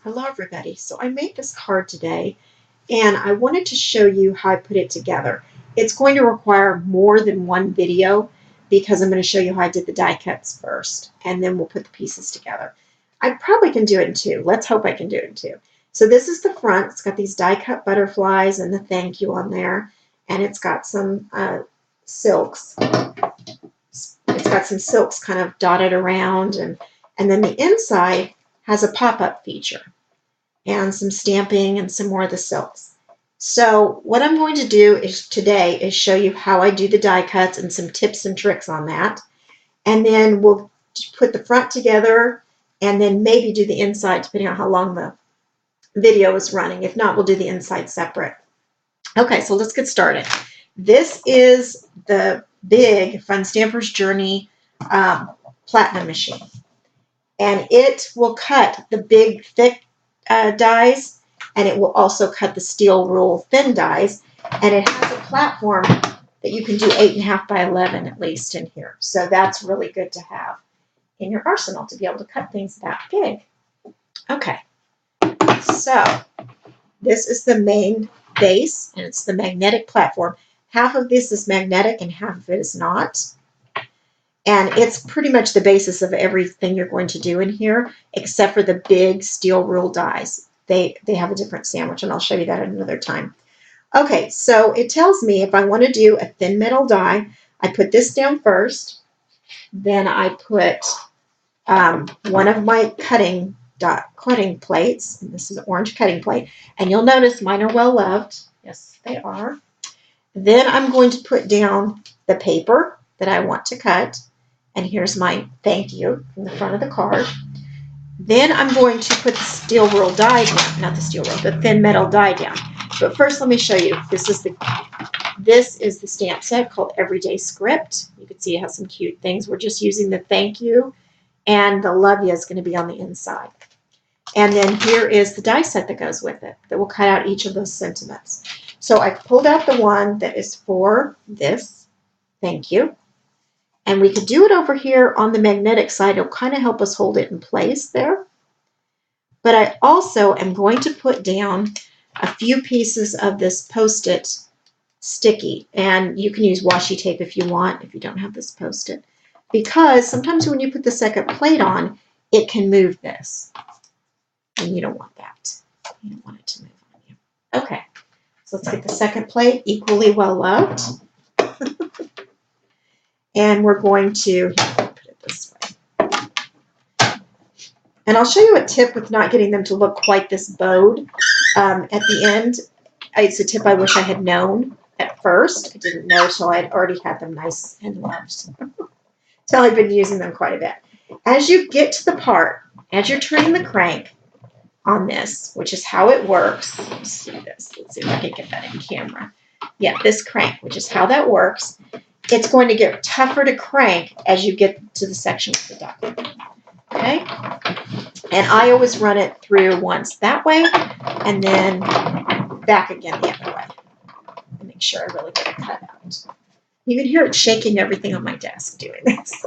Hello everybody. So I made this card today and I wanted to show you how I put it together. It's going to require more than one video because I'm going to show you how I did the die cuts first and then we'll put the pieces together. I probably can do it in two. Let's hope I can do it in two. So this is the front. It's got these die cut butterflies and the thank you on there, and it's got some silks. It's got some silks kind of dotted around, and then the inside has a pop-up feature and some stamping and some more of the silks. So what I'm going to do today is show you how I do the die cuts and some tips and tricks on that. And then we'll put the front together and then maybe do the inside depending on how long the video is running. If not, we'll do the inside separate. Okay, so let's get started. This is the big Fun Stampers Journey Platinum machine. And it will cut the big, thick dies, and it will also cut the steel rule thin dies. And it has a platform that you can do 8.5 by 11 at least in here. So that's really good to have in your arsenal to be able to cut things that big. Okay, so this is the main base, and it's the magnetic platform. Half of this is magnetic and half of it is not. And it's pretty much the basis of everything you're going to do in here, except for the big steel rule dies. They have a different sandwich, and I'll show you that at another time. Okay, so it tells me if I want to do a thin metal die, I put this down first. Then I put one of my cutting plates, and this is an orange cutting plate. And you'll notice mine are well loved. Yes, they are. Then I'm going to put down the paper that I want to cut. And here's my thank you from the front of the card. Then I'm going to put the steel rule die down, not the steel rule, the thin metal die down. But first, let me show you. This is the stamp set called Everyday Script. You can see it has some cute things. We're just using the thank you, and the love you is going to be on the inside. And then here is the die set that goes with it that will cut out each of those sentiments. So I pulled out the one that is for this thank you. And we could do it over here on the magnetic side. It'll kind of help us hold it in place there. But I also am going to put down a few pieces of this Post-it sticky. And you can use washi tape if you want, if you don't have this Post-it. Because sometimes when you put the second plate on, it can move this. And you don't want that. You don't want it to move on you. Okay, so let's get the second plate, equally well loved. And we're going to put it this way. And I'll show you a tip with not getting them to look quite this bowed at the end. It's a tip I wish I had known at first. I didn't know till I'd already had them nice and loved. Till I've been using them quite a bit. As you get to the part, as you're turning the crank on this, which is how it works. Let's see this. Let's see if I can get that in camera. Yeah, this crank, which is how that works. It's going to get tougher to crank as you get to the section with the duck. Okay? And I always run it through once that way and then back again the other way. Make sure I really get it cut out. You can hear it shaking everything on my desk doing this.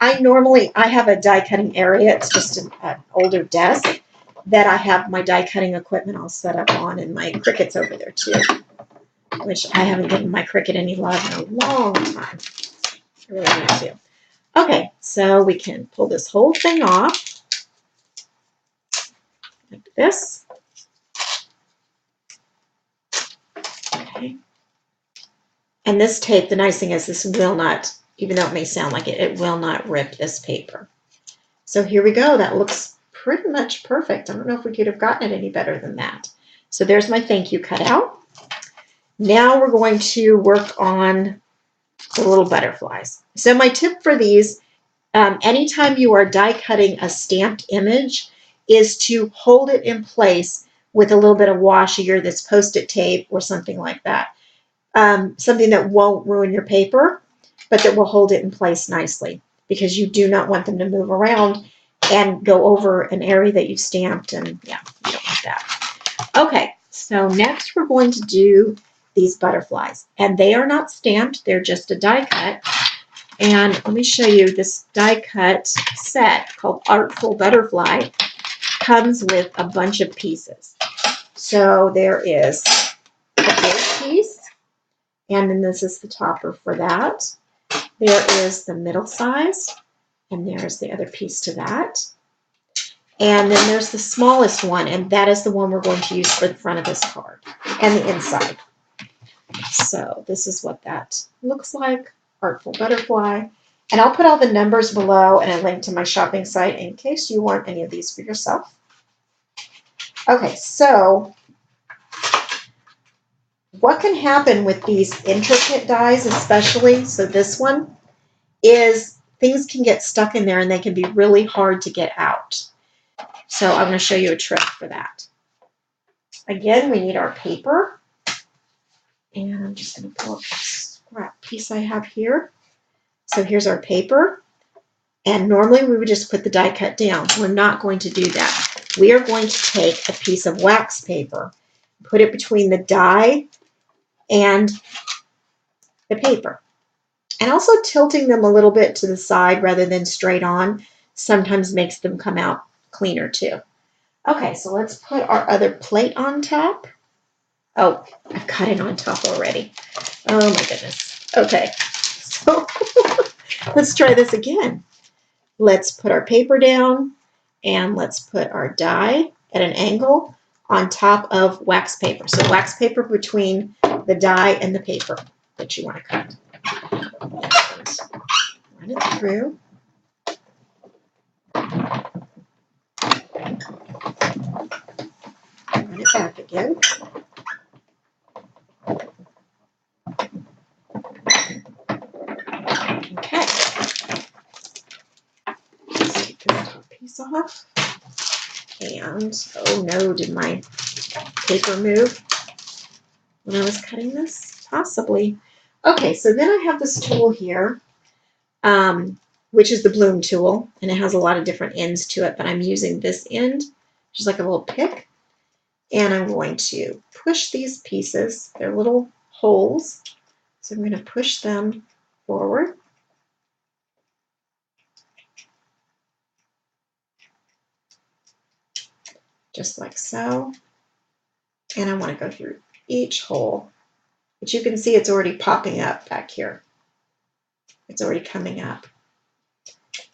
I have a die cutting area. It's just an older desk that I have my die cutting equipment all set up on, and my Cricut's over there too, which I haven't given my Cricut any love in a long time. I really need to. Okay, so we can pull this whole thing off like this. Okay. And this tape, the nice thing is this will not, even though it may sound like it, it will not rip this paper. So here we go. That looks pretty much perfect. I don't know if we could have gotten it any better than that. So there's my thank you cut out. Now we're going to work on the little butterflies. So my tip for these, anytime you are die cutting a stamped image, is to hold it in place with a little bit of washi or this Post-it tape or something like that. Something that won't ruin your paper, but that will hold it in place nicely, because you do not want them to move around and go over an area that you've stamped, and yeah, you don't want that. Okay, so next we're going to do these butterflies, and they are not stamped, they're just a die cut. And let me show you this die cut set called Artful Butterfly comes with a bunch of pieces. So there is the big piece, and then this is the topper for that. There is the middle size, and there's the other piece to that. And then there's the smallest one, and that is the one we're going to use for the front of this card and the inside. So this is what that looks like, Artful Butterfly. And I'll put all the numbers below and a link to my shopping site in case you want any of these for yourself. Okay, so what can happen with these intricate dies especially, so this one, is things can get stuck in there and they can be really hard to get out. So I'm going to show you a trick for that. Again, we need our paper. And I'm just going to pull up the scrap piece I have here. So here's our paper. And normally we would just put the die cut down. We're not going to do that. We are going to take a piece of wax paper, put it between the die and the paper. And also tilting them a little bit to the side rather than straight on sometimes makes them come out cleaner too. Okay, so let's put our other plate on top. Oh, I've cut it on top already. Oh my goodness. Okay, so let's try this again. Let's put our paper down and let's put our die at an angle on top of wax paper. So wax paper between the die and the paper that you want to cut. And run it through. Run it back again. Okay. Let's take this top piece off. And, oh no, did my paper move when I was cutting this? Possibly. Okay, so then I have this tool here, which is the bloom tool, and it has a lot of different ends to it, but I'm using this end, which is like a little pick, and I'm going to push these pieces. They're little holes, so I'm going to push them forward. Just like so. And I want to go through each hole. But you can see it's already popping up back here. It's already coming up.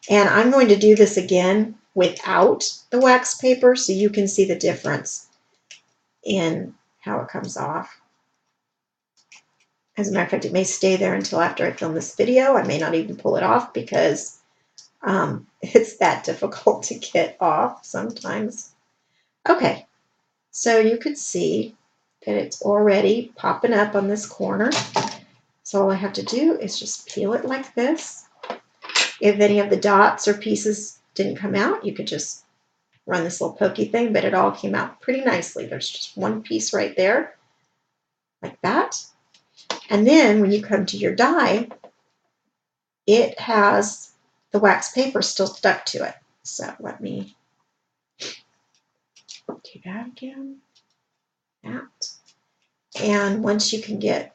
And I'm going to do this again without the wax paper so you can see the difference in how it comes off. As a matter of fact, it may stay there until after I film this video. I may not even pull it off because it's that difficult to get off sometimes. Okay, so you could see that it's already popping up on this corner. So all I have to do is just peel it like this. If any of the dots or pieces didn't come out, you could just run this little pokey thing, but it all came out pretty nicely. There's just one piece right there, like that. And then when you come to your die, it has the wax paper still stuck to it. So let me do that again. That. And once you can get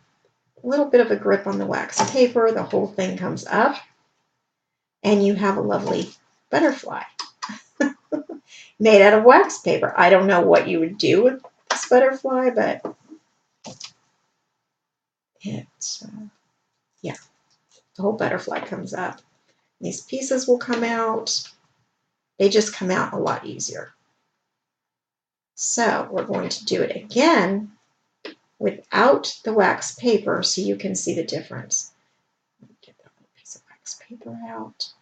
a little bit of a grip on the wax paper, the whole thing comes up and you have a lovely butterfly made out of wax paper. I don't know what you would do with this butterfly, but it's, yeah, the whole butterfly comes up. These pieces will come out. They just come out a lot easier. So we're going to do it again without the wax paper so you can see the difference. Get that little piece of wax paper out.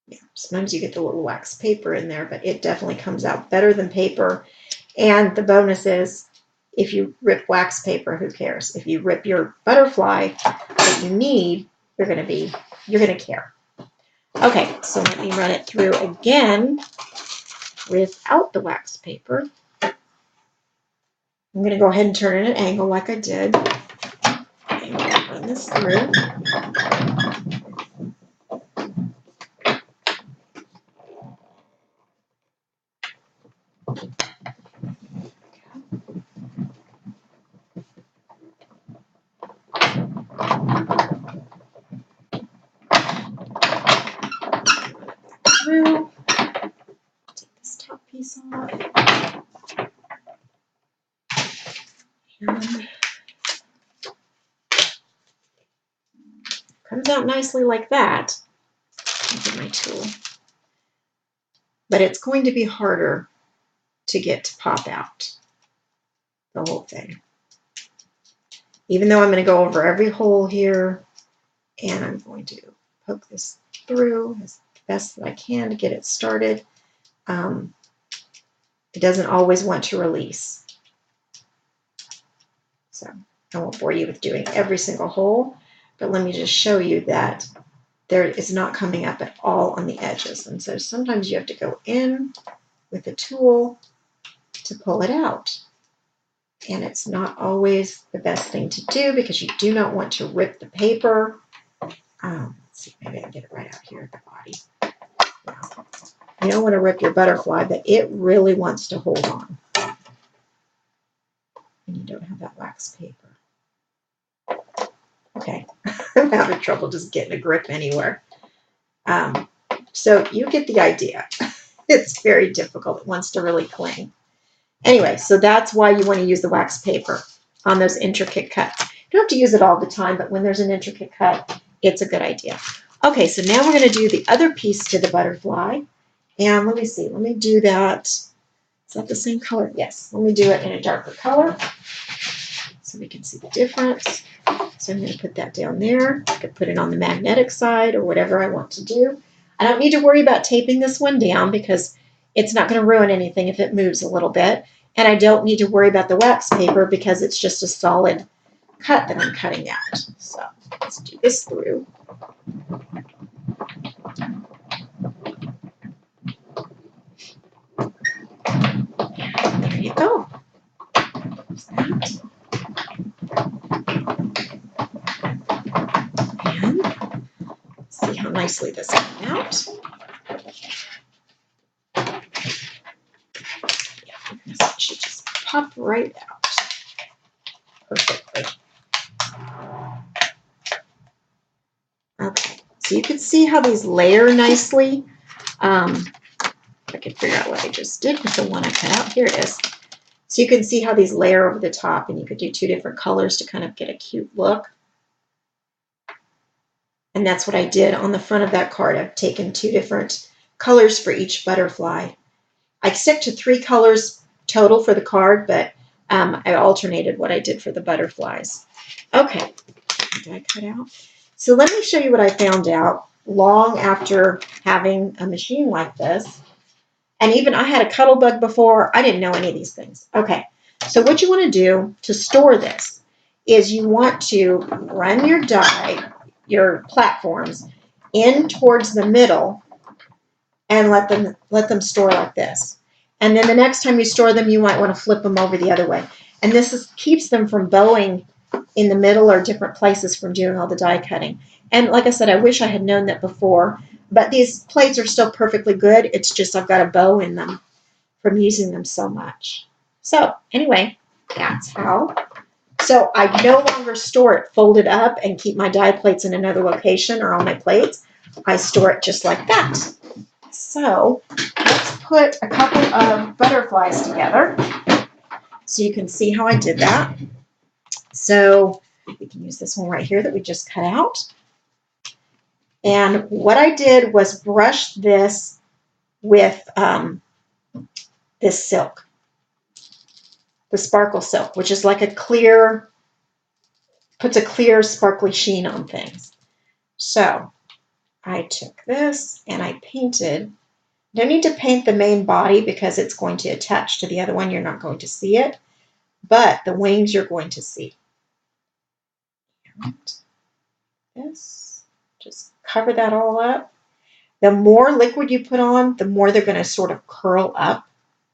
Yeah, sometimes you get the little wax paper in there, but it definitely comes out better than paper. And the bonus is, if you rip wax paper, who cares? If you rip your butterfly that you need, you're going to care. Okay, so let me run it through again without the wax paper. I'm going to go ahead and turn it at an angle like I did. I'm going to run this through. piece off. And comes out nicely like that. Look at my tool. But it's going to be harder to get to pop out the whole thing. Even though I'm going to go over every hole here, and I'm going to poke this through as best that I can to get it started. It doesn't always want to release. So I won't bore you with doing every single hole, but let me just show you that there is not coming up at all on the edges. And so sometimes you have to go in with a tool to pull it out. And it's not always the best thing to do because you do not want to rip the paper. Let's see, maybe I can get it right out here at the body. Yeah. You don't want to rip your butterfly, but it really wants to hold on. And you don't have that wax paper. Okay, I'm having trouble just getting a grip anywhere. So you get the idea. It's very difficult. It wants to really cling. Anyway, so that's why you want to use the wax paper on those intricate cuts. You don't have to use it all the time, but when there's an intricate cut, it's a good idea. Okay, so now we're going to do the other piece to the butterfly. And let me see. Let me do that. Is that the same color? Yes. Let me do it in a darker color so we can see the difference. So I'm going to put that down there. I could put it on the magnetic side or whatever I want to do. I don't need to worry about taping this one down because it's not going to ruin anything if it moves a little bit. And I don't need to worry about the wax paper because it's just a solid cut that I'm cutting out. So let's do this through. There you go. There's that. And see how nicely this came out. It should just pop right out perfectly. Okay, so you can see how these layer nicely. I can figure out what I just did with the one I cut out. Here it is. So you can see how these layer over the top, and you could do two different colors to kind of get a cute look. And that's what I did on the front of that card. I've taken two different colors for each butterfly. I stick to 3 colors total for the card, but I alternated what I did for the butterflies. Okay, did I cut out? So let me show you what I found out long after having a machine like this. And even I had a Cuttlebug before. I didn't know any of these things. Okay, so what you want to do to store this is you want to run your die, your platforms, in towards the middle and let them store like this. And then the next time you store them, you might want to flip them over the other way. And this keeps them from bowing in the middle or different places from doing all the die cutting. And like I said, I wish I had known that before, but these plates are still perfectly good. It's just I've got a bow in them from using them so much. So anyway, that's how. So I no longer store it folded up and keep my die plates in another location or on my plates. I store it just like that. So let's put a couple of butterflies together so you can see how I did that. So we can use this one right here that we just cut out. And what I did was brush this with this silk, the sparkle silk, which is like a clear, puts a clear sparkly sheen on things. So I took this and I painted. You don't need to paint the main body because it's going to attach to the other one. You're not going to see it, but the wings you're going to see. And this, just cover that all up. The more liquid you put on, the more they're going to sort of curl up.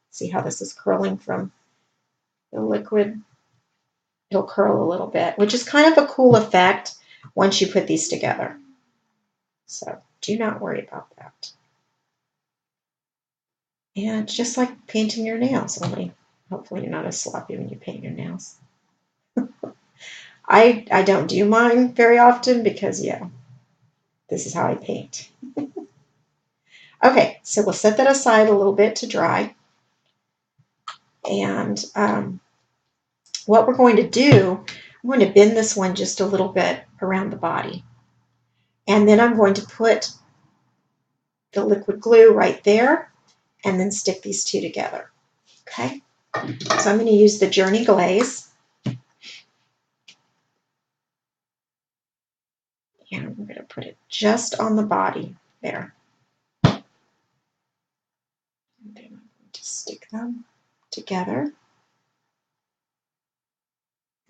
See how this is curling from the liquid? It'll curl a little bit, which is kind of a cool effect once you put these together. So do not worry about that. And just like painting your nails, only hopefully you're not as sloppy when you paint your nails. I don't do mine very often because, yeah, this is how I paint. Okay, so we'll set that aside a little bit to dry. And what we're going to do, I'm going to bend this one just a little bit around the body. And then I'm going to put the liquid glue right there and then stick these two together. Okay, so I'm going to use the Journey Glaze. And I'm going to put it just on the body there. And then I'm going to stick them together.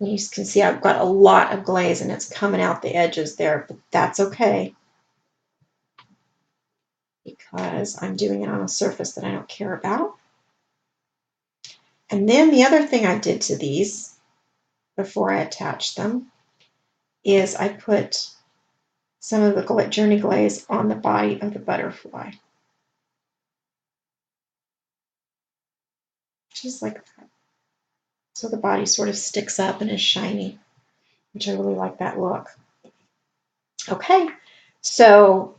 And you can see I've got a lot of glaze and it's coming out the edges there, but that's okay because I'm doing it on a surface that I don't care about. And then the other thing I did to these before I attached them is I put some of the Journey Glaze on the body of the butterfly. Just like that. So the body sort of sticks up and is shiny, which I really like that look. Okay, so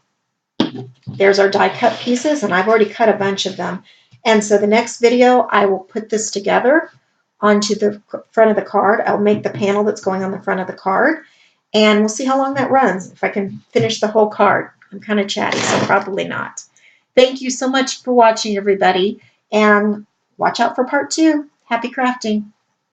there's our die cut pieces, and I've already cut a bunch of them. And so the next video, I will put this together onto the front of the card. I'll make the panel that's going on the front of the card, and we'll see how long that runs, if I can finish the whole card. I'm kind of chatty, so probably not. Thank you so much for watching, everybody, and watch out for part 2. Happy crafting.